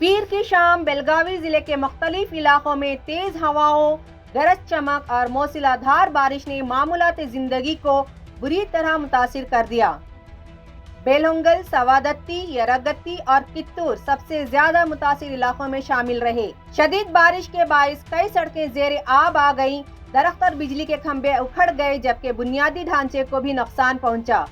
पीर की शाम बेलगावी जिले के मुख्तलिफ इलाकों में तेज हवाओं, गरज चमक और मूसलाधार बारिश ने मामूलात जिंदगी को बुरी तरह मुतासिर कर दिया। बेलहोंगल, सवादत्ती, यरागत्ती और कित्तूर सबसे ज्यादा मुतासिर इलाकों में शामिल रहे। शदीद बारिश के बाइस कई सड़कें जेर आब आ गईं, दरख्त और बिजली के खंभे उखड़ गए, जबकि बुनियादी ढांचे को भी नुकसान पहुंचा।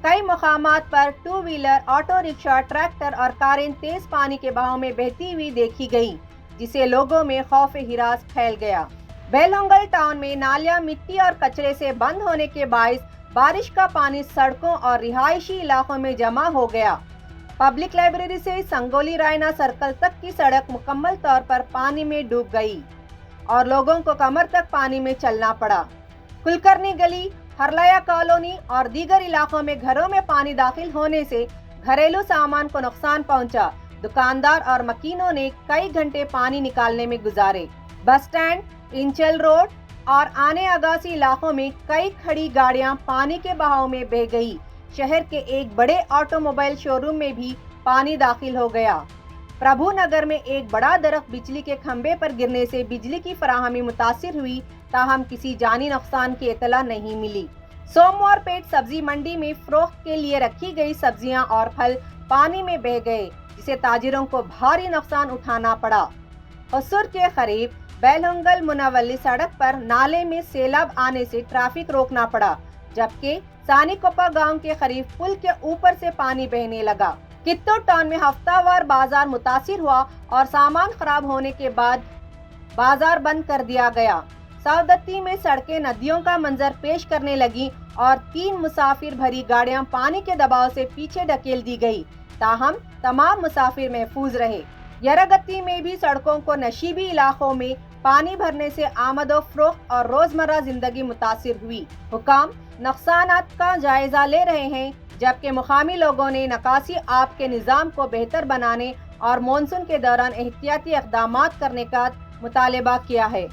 कई मकामात पर two wheeler, auto rickshaw, tractor और कारें तेज पानी के बहाव में बहती हुई देखी गई, जिससे लोगों में खौफ हिरास फैल गया। बेलहोंगल टाउन में नालियां मिट्टी और कचरे से बंद होने के बाइस बारिश का पानी सड़कों और रिहायशी इलाकों में जमा हो गया। पब्लिक लाइब्रेरी से संगोली रायना सर्कल तक की सड़क मुकम्मल तौर पर पानी में डूब गई और लोगों को कमर तक पानी में चलना पड़ा। कुलकर्णी गली, हरलाया कॉलोनी और दीगर इलाकों में घरों में पानी दाखिल होने से घरेलू सामान को नुकसान पहुंचा। दुकानदार और मकीनों ने कई घंटे पानी निकालने में गुजारे। बस स्टैंड, इंचल रोड और आने अगासी इलाकों में कई खड़ी गाड़ियां पानी के बहाव में बह गई। शहर के एक बड़े ऑटोमोबाइल शोरूम में भी पानी दाखिल हो गया। प्रभु नगर में एक बड़ा दरख्त बिजली के खंभे पर गिरने से बिजली की फराहमी मुतासिर हुई, ताहम किसी जानी नुकसान की इतला नहीं मिली। सोमवार पेट सब्जी मंडी में फरोख्त के लिए रखी गई सब्जियां और फल पानी में बह गए, जिसे ताजिरों को भारी नुकसान उठाना पड़ा। हसूर के करीब बेलहोंगल मुनावली सड़क पर नाले में सैलाब आने से ट्रैफिक रोकना पड़ा, जबकि सानीकोपा गांव के करीब पुल के ऊपर से पानी बहने लगा। कित्तूर टाउन में हफ्तावार बाजार मुतासिर हुआ और सामान खराब होने के बाद बाजार बंद कर दिया गया। सवादत्ती में सड़कें नदियों का मंजर पेश करने लगी और 3 मुसाफिर भरी गाड़ियां पानी के दबाव से पीछे ढकेल दी गई, ताहम तमाम मुसाफिर महफूज रहे। यरागत्ती में भी सड़कों को नशीबी इलाकों में पानी भरने से आमदोफरोख्त और रोजमर्रा जिंदगी मुतासिर हुई। हुकाम नुकसानात का जायजा ले रहे हैं, जबकि मुकामी लोगों ने निकासी आब के निज़ाम को बेहतर बनाने और मानसून के दौरान एहतियाती इक़दामात करने का मुतालबा किया है।